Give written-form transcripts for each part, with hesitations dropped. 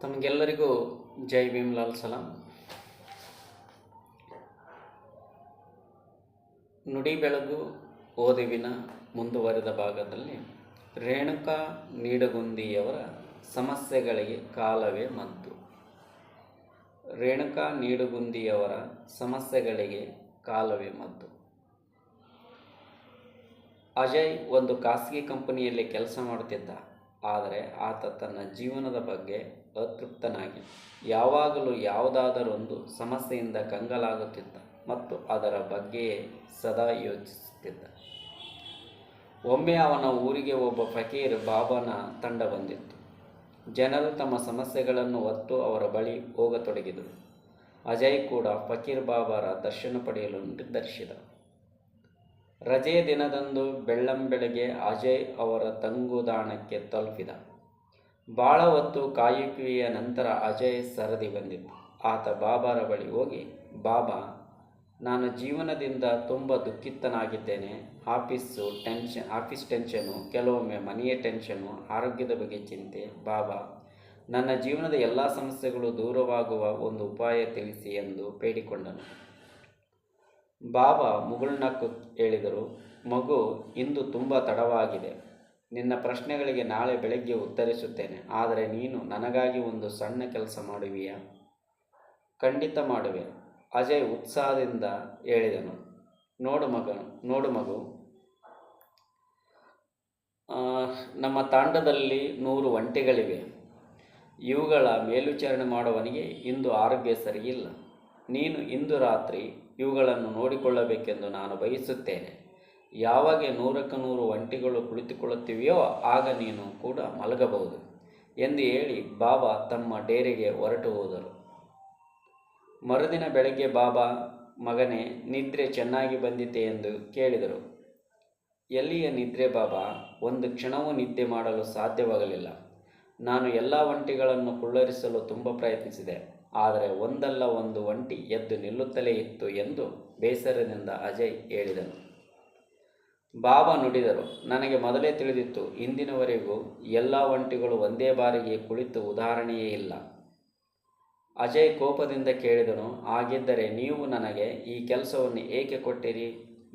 ತಮಗೆಲ್ಲರಿಗೂ ಜೈ ಭೀಮ್ ಲಾಲ್ ಸಲಾಂ. ನುಡಿ ಬೆಳಗು ಓದುವಿನ ಮುಂದುವರೆದ ಭಾಗದಲ್ಲಿ ರೇಣುಕಾ ನೀಡಗುಂದಿಯವರ ಸಮಸ್ಯೆಗಳಿಗೆ ಕಾಲವೇ ಮದ್ದು. ರೇಣುಕಾ ನೀಡಗುಂದಿಯವರ ಸಮಸ್ಯೆಗಳಿಗೆ ಕಾಲವೇ ಮದ್ದು. ಅಜಯ್ ಒಂದು ಖಾಸಗಿ ಕಂಪನಿಯಲ್ಲಿ ಕೆಲಸ ಮಾಡುತ್ತಿದ್ದ. ಆದರೆ ಆತ ತನ್ನ ಜೀವನದ ಬಗ್ಗೆ ಅತೃಪ್ತನಾಗಿ ಯಾವಾಗಲೂ ಯಾವುದಾದರೊಂದು ಸಮಸ್ಯೆಯಿಂದ ಕಂಗಾಲಾಗುತ್ತಿದ್ದ ಮತ್ತು ಅದರ ಬಗ್ಗೆಯೇ ಸದಾ ಯೋಚಿಸುತ್ತಿದ್ದ. ಒಮ್ಮೆ ಅವನ ಊರಿಗೆ ಒಬ್ಬ ಫಕೀರ್ ಬಾಬಾನ ತಂಡ ಬಂದಿತ್ತು. ಜನರು ತಮ್ಮ ಸಮಸ್ಯೆಗಳನ್ನು ಹೊತ್ತು ಅವರ ಬಳಿ ಹೋಗತೊಡಗಿದರು. ಅಜಯ್ ಕೂಡ ಫಕೀರ್ ಬಾಬಾರ ದರ್ಶನ ಪಡೆಯಲು ನಿರ್ಧರಿಸಿದ. ರಜೆಯ ದಿನದಂದು ಬೆಳ್ಳಂಬೆಳಗ್ಗೆ ಅಜಯ್ ಅವರ ತಂಗುದಾಣಕ್ಕೆ ತಲುಪಿದ. ಭಾಳ ಹೊತ್ತು ಕಾಯುವಿಕೆಯ ನಂತರ ಅಜಯ್ ಸರದಿ ಬಂದಿತ್ತು. ಆತ ಬಾಬಾರ ಬಳಿ ಹೋಗಿ, ಬಾಬಾ, ನಾನು ಜೀವನದಿಂದ ತುಂಬ ದುಃಖಿತನಾಗಿದ್ದೇನೆ. ಆಫೀಸ್ ಟೆನ್ಷನು, ಕೆಲವೊಮ್ಮೆ ಮನೆಯ ಟೆನ್ಷನು, ಆರೋಗ್ಯದ ಬಗ್ಗೆ ಚಿಂತೆ. ಬಾಬಾ, ನನ್ನ ಜೀವನದ ಎಲ್ಲ ಸಮಸ್ಯೆಗಳು ದೂರವಾಗುವ ಒಂದು ಉಪಾಯ ತಿಳಿಸಿ ಎಂದು ಬೇಡಿಕೊಂಡನು. ಬಾಬಾ ಮುಗುಳ್ನಕ್ಕು ಹೇಳಿದರು, ಮಗು, ಇಂದು ತುಂಬ ತಡವಾಗಿದೆ. ನಿನ್ನ ಪ್ರಶ್ನೆಗಳಿಗೆ ನಾಳೆ ಬೆಳಗ್ಗೆ ಉತ್ತರಿಸುತ್ತೇನೆ. ಆದರೆ ನೀನು ನನಗಾಗಿ ಒಂದು ಸಣ್ಣ ಕೆಲಸ ಮಾಡುವಿಯಾ? ಖಂಡಿತ ಮಾಡುವೆ, ಅಜಯ್ ಉತ್ಸಾಹದಿಂದ ಹೇಳಿದನು. ನೋಡು ಮಗು, ನಮ್ಮ ತಾಂಡದಲ್ಲಿ 100 ಒಂಟೆಗಳಿವೆ. ಇವುಗಳ ಮೇಲ್ವಿಚಾರಣೆ ಮಾಡುವವನಿಗೆ ಇಂದು ಆರೋಗ್ಯ ಸರಿಯಿಲ್ಲ. ನೀನು ಇಂದು ರಾತ್ರಿ ಇವುಗಳನ್ನು ನೋಡಿಕೊಳ್ಳಬೇಕೆಂದು ನಾನು ಬಯಸುತ್ತೇನೆ. ಯಾವಾಗ 100ಕ್ಕೆ 100 ಒಂಟೆಗಳು ಕುಳಿತುಕೊಳ್ಳುತ್ತಿವೆಯೋ ಆಗ ನೀನು ಕೂಡ ಮಲಗಬಹುದು ಎಂದು ಹೇಳಿ ಬಾಬಾ ತಮ್ಮ ಡೇರೆಗೆ ಹೊರಟು ಹೋದರು. ಮರುದಿನ ಬೆಳಗ್ಗೆ ಬಾಬಾ, ಮಗನೇ, ನಿದ್ರೆ ಚೆನ್ನಾಗಿ ಬಂದಿತೆ ಎಂದು ಕೇಳಿದರು. ಎಲ್ಲಿಯ ನಿದ್ರೆ ಬಾಬಾ? ಒಂದು ಕ್ಷಣವೂ ನಿದ್ದೆ ಮಾಡಲು ಸಾಧ್ಯವಾಗಲಿಲ್ಲ. ನಾನು ಎಲ್ಲ ಒಂಟೆಗಳನ್ನು ಕುಳ್ಳರಿಸಲು ತುಂಬ ಪ್ರಯತ್ನಿಸಿದೆ, ಆದರೆ ಒಂದಲ್ಲ ಒಂದು ಒಂಟಿ ಎದ್ದು ನಿಲ್ಲುತ್ತಲೇ ಇತ್ತು ಎಂದು ಬೇಸರದಿಂದ ಅಜಯ್ ಹೇಳಿದನು. ಬಾಬಾ ನುಡಿದರು, ನನಗೆ ಮೊದಲೇ ತಿಳಿದಿತ್ತು. ಇಂದಿನವರೆಗೂ ಎಲ್ಲ ಒಂಟಿಗಳು ಒಂದೇ ಬಾರಿಗೆ ಕುಳಿತು ಉದಾಹರಣೆಯೇ ಇಲ್ಲ. ಅಜಯ್ ಕೋಪದಿಂದ ಕೇಳಿದನು, ಹಾಗಿದ್ದರೆ ನೀವು ನನಗೆ ಈ ಕೆಲಸವನ್ನು ಏಕೆ ಕೊಟ್ಟಿರಿ?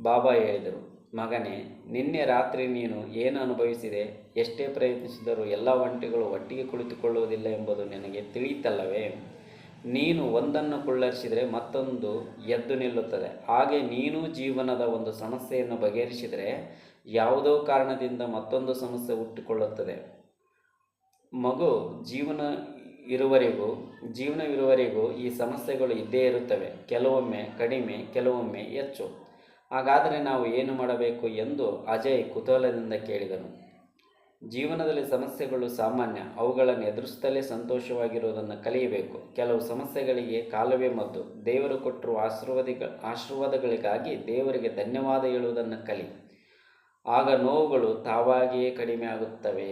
ಬಾಬಾ ಹೇಳಿದರು, ಮಗನೇ, ನಿನ್ನೆ ರಾತ್ರಿ ನೀನು ಏನು ಅನುಭವಿಸಿದೆ? ಎಷ್ಟೇ ಪ್ರಯತ್ನಿಸಿದರೂ ಎಲ್ಲ ಒಂಟೆಗಳು ಒಟ್ಟಿಗೆ ಕುಳಿತುಕೊಳ್ಳುವುದಿಲ್ಲ ಎಂಬುದು ನಿನಗೆ ತಿಳಿಯಿತಲ್ಲವೇ? ನೀನು ಒಂದನ್ನು ಕುಳ್ಳರಿಸಿದರೆ ಮತ್ತೊಂದು ಎದ್ದು ನಿಲ್ಲುತ್ತದೆ. ಹಾಗೆ ನೀನು ಜೀವನದ ಒಂದು ಸಮಸ್ಯೆಯನ್ನು ಬಗೆಹರಿಸಿದರೆ ಯಾವುದೋ ಕಾರಣದಿಂದ ಮತ್ತೊಂದು ಸಮಸ್ಯೆ ಹುಟ್ಟಿಕೊಳ್ಳುತ್ತದೆ. ಮಗು, ಜೀವನವಿರುವವರೆಗೂ ಈ ಸಮಸ್ಯೆಗಳು ಇದ್ದೇ ಇರುತ್ತವೆ. ಕೆಲವೊಮ್ಮೆ ಕಡಿಮೆ, ಕೆಲವೊಮ್ಮೆ ಹೆಚ್ಚು. ಹಾಗಾದರೆ ನಾವು ಏನು ಮಾಡಬೇಕು ಎಂದು ಅಜಯ್ ಕುತೂಹಲದಿಂದ ಕೇಳಿದನು. ಜೀವನದಲ್ಲಿ ಸಮಸ್ಯೆಗಳು ಸಾಮಾನ್ಯ. ಅವುಗಳನ್ನು ಎದುರಿಸುತ್ತಲೇ ಸಂತೋಷವಾಗಿರುವುದನ್ನು ಕಲಿಯಬೇಕು. ಕೆಲವು ಸಮಸ್ಯೆಗಳಿಗೆ ಕಾಲವೇ ಮದ್ದು. ದೇವರು ಕೊಟ್ಟಿರುವ ಆಶೀರ್ವಾದಗಳಿಗಾಗಿ ದೇವರಿಗೆ ಧನ್ಯವಾದ ಹೇಳುವುದನ್ನು ಕಲಿ. ಆಗ ನೋವುಗಳು ತಾವಾಗಿಯೇ ಕಡಿಮೆ ಆಗುತ್ತವೆ.